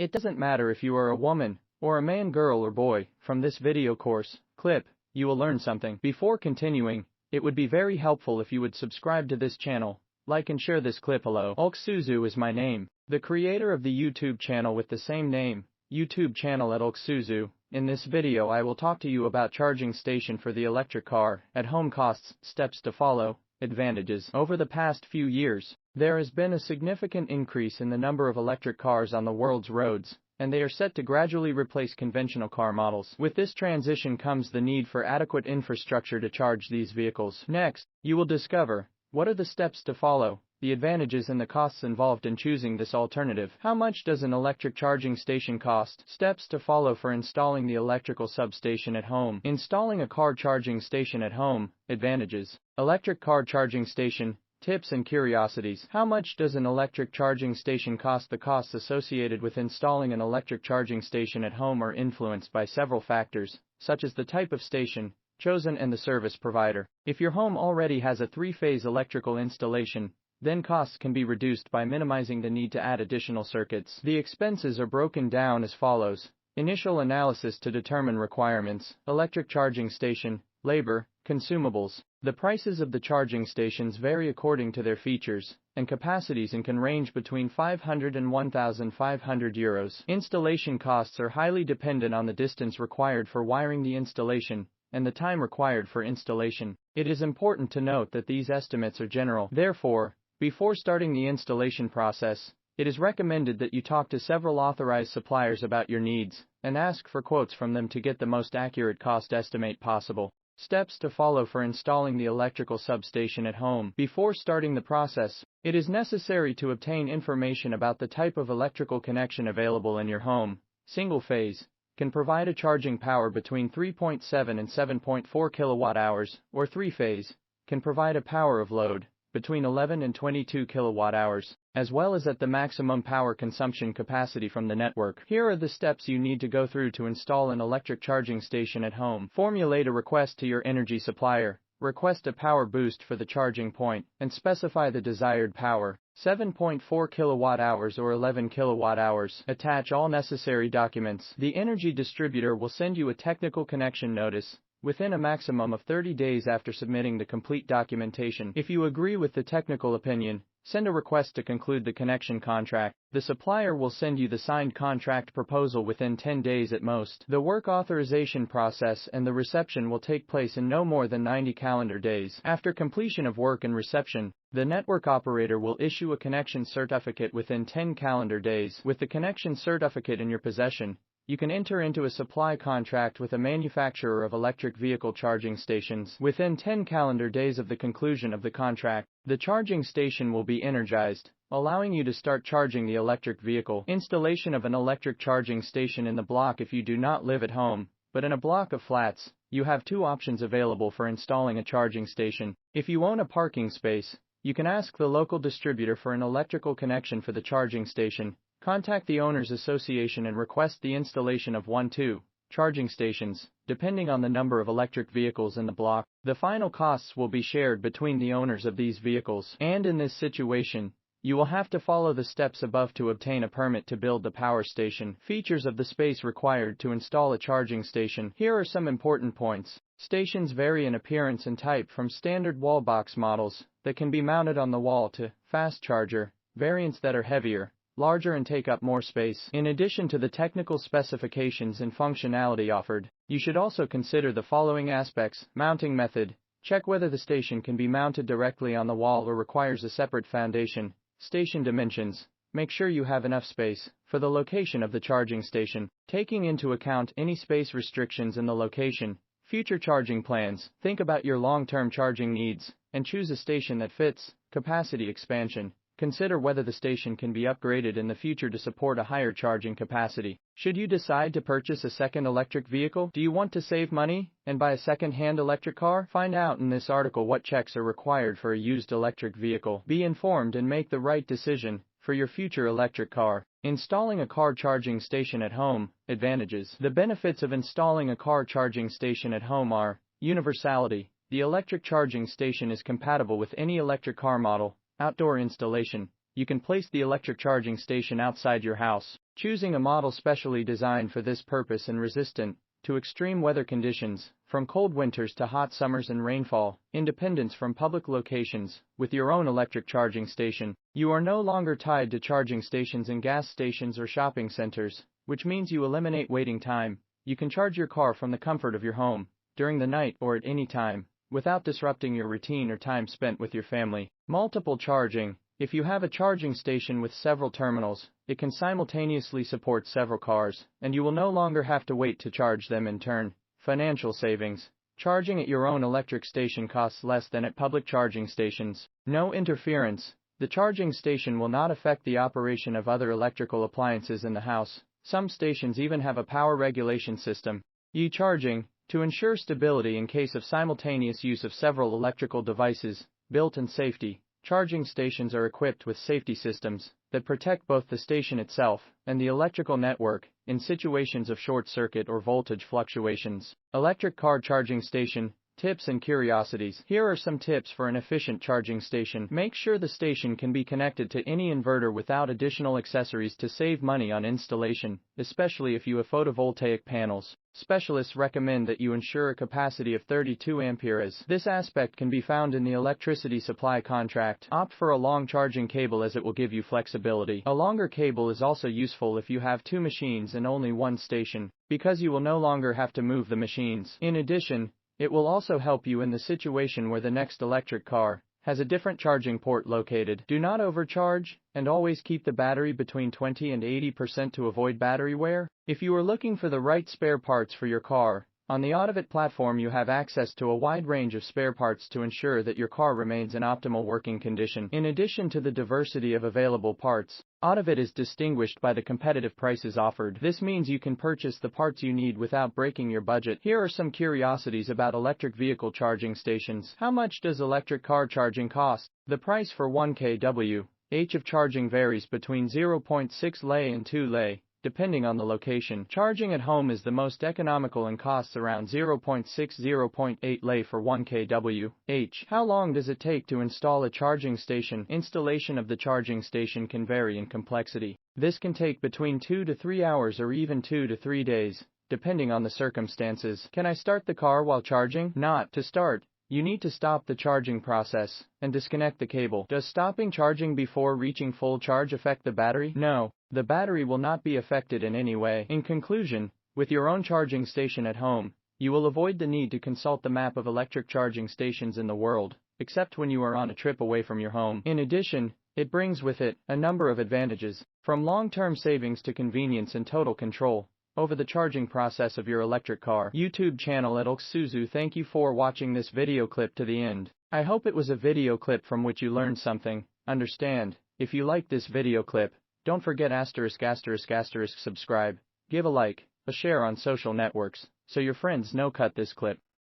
It doesn't matter if you are a woman, or a man, girl or boy. From this video course clip, you will learn something. Before continuing, it would be very helpful if you would subscribe to this channel, like and share this clip. Hello, Alexandru is my name, the creator of the YouTube channel with the same name, YouTube channel at Alexandru. In this video I will talk to you about charging station for the electric car at home, costs, steps to follow, advantages. Over the past few years, there has been a significant increase in the number of electric cars on the world's roads, and they are set to gradually replace conventional car models. With this transition comes the need for adequate infrastructure to charge these vehicles. Next, you will discover what are the steps to follow, the advantages and the costs involved in choosing this alternative. How much does an electric charging station cost? Steps to follow for installing the electrical substation at home. Installing a car charging station at home, advantages. Electric car charging station, tips and curiosities. How much does an electric charging station cost? The costs associated with installing an electric charging station at home are influenced by several factors, such as the type of station chosen and the service provider. If your home already has a three-phase electrical installation, then costs can be reduced by minimizing the need to add additional circuits. The expenses are broken down as follows. Initial analysis to determine requirements, electric charging station, labor, consumables. The prices of the charging stations vary according to their features and capacities and can range between €500 and €1,500. Installation costs are highly dependent on the distance required for wiring the installation and the time required for installation. It is important to note that these estimates are general. Therefore, before starting the installation process, it is recommended that you talk to several authorized suppliers about your needs and ask for quotes from them to get the most accurate cost estimate possible. Steps to follow for installing the electrical substation at home. Before starting the process, it is necessary to obtain information about the type of electrical connection available in your home. Single phase can provide a charging power between 3.7 and 7.4 kilowatt hours, or three-phase can provide a power of load between 11 and 22 kilowatt hours, as well as at the maximum power consumption capacity from the network. Here are the steps you need to go through to install an electric charging station at home. Formulate a request to your energy supplier. Request a power boost for the charging point and specify the desired power, 7.4 kilowatt hours or 11 kilowatt hours. Attach all necessary documents. The energy distributor will send you a technical connection notice within a maximum of 30 days after submitting the complete documentation. If you agree with the technical opinion, send a request to conclude the connection contract. The supplier will send you the signed contract proposal within 10 days at most. The work authorization process and the reception will take place in no more than 90 calendar days. After completion of work and reception, the network operator will issue a connection certificate within 10 calendar days. With the connection certificate in your possession, you can enter into a supply contract with a manufacturer of electric vehicle charging stations. Within 10 calendar days of the conclusion of the contract, the charging station will be energized, allowing you to start charging the electric vehicle. Installation of an electric charging station in the block. If you do not live at home, but in a block of flats, you have two options available for installing a charging station. If you own a parking space, you can ask the local distributor for an electrical connection for the charging station. Contact the owners association and request the installation of 1-2 charging stations, depending on the number of electric vehicles in the block. The final costs will be shared between the owners of these vehicles. And in this situation, you will have to follow the steps above to obtain a permit to build the power station. Features of the space required to install a charging station. Here are some important points. Stations vary in appearance and type from standard wall box models that can be mounted on the wall to fast charger variants that are heavier, larger and take up more space. In addition to the technical specifications and functionality offered, you should also consider the following aspects. Mounting method. Check whether the station can be mounted directly on the wall or requires a separate foundation. Station dimensions. Make sure you have enough space for the location of the charging station, taking into account any space restrictions in the location. Future charging plans. Think about your long-term charging needs and choose a station that fits. Capacity expansion. Consider whether the station can be upgraded in the future to support a higher charging capacity. Should you decide to purchase a second electric vehicle? Do you want to save money and buy a second-hand electric car? Find out in this article what checks are required for a used electric vehicle. Be informed and make the right decision for your future electric car. Installing a car charging station at home. Advantages. The benefits of installing a car charging station at home are universality. The electric charging station is compatible with any electric car model. Outdoor installation. you can place the electric charging station outside your house, choosing a model specially designed for this purpose and resistant to extreme weather conditions, from cold winters to hot summers and rainfall. Independence from public locations. With your own electric charging station, you are no longer tied to charging stations in gas stations or shopping centers, which means you eliminate waiting time. You can charge your car from the comfort of your home, during the night or at any time, without disrupting your routine or time spent with your family. Multiple charging. If you have a charging station with several terminals, it can simultaneously support several cars, and you will no longer have to wait to charge them in turn. Financial savings. Charging at your own electric station costs less than at public charging stations. No interference. The charging station will not affect the operation of other electrical appliances in the house. Some stations even have a power regulation system. E-charging. To ensure stability in case of simultaneous use of several electrical devices, built-in safety. Charging stations are equipped with safety systems that protect both the station itself and the electrical network in situations of short circuit or voltage fluctuations. Electric car charging station. Tips and curiosities. Here are some tips for an efficient charging station. Make sure the station can be connected to any inverter without additional accessories to save money on installation, especially if you have photovoltaic panels. Specialists recommend that you ensure a capacity of 32 amperes. This aspect can be found in the electricity supply contract. Opt for a long charging cable as it will give you flexibility. A longer cable is also useful if you have two machines and only one station, because you will no longer have to move the machines. In addition, it will also help you in the situation where the next electric car has a different charging port located. Do not overcharge, and always keep the battery between 20 and 80% to avoid battery wear. If you are looking for the right spare parts for your car, on the Autovit platform you have access to a wide range of spare parts to ensure that your car remains in optimal working condition. In addition to the diversity of available parts, Autovit is distinguished by the competitive prices offered. This means you can purchase the parts you need without breaking your budget. Here are some curiosities about electric vehicle charging stations. How much does electric car charging cost? The price for 1 kWh of charging varies between 0.6 lei and 2 lei, depending on the location. Charging at home is the most economical and costs around 0.6–0.8 lei for 1 kWh. How long does it take to install a charging station? Installation of the charging station can vary in complexity. This can take between 2 to 3 hours or even 2 to 3 days, depending on the circumstances. Can I start the car while charging? Not. To start, you need to stop the charging process and disconnect the cable. Does stopping charging before reaching full charge affect the battery? No. The battery will not be affected in any way. In conclusion, with your own charging station at home, you will avoid the need to consult the map of electric charging stations in the world, except when you are on a trip away from your home. In addition, it brings with it a number of advantages, from long-term savings to convenience and total control over the charging process of your electric car. YouTube channel at Alexandru. Thank you for watching this video clip to the end. I hope it was a video clip from which you learned something. Understand, if you like this video clip, don't forget ***** subscribe, give a like, a share on social networks, so your friends know cut this clip.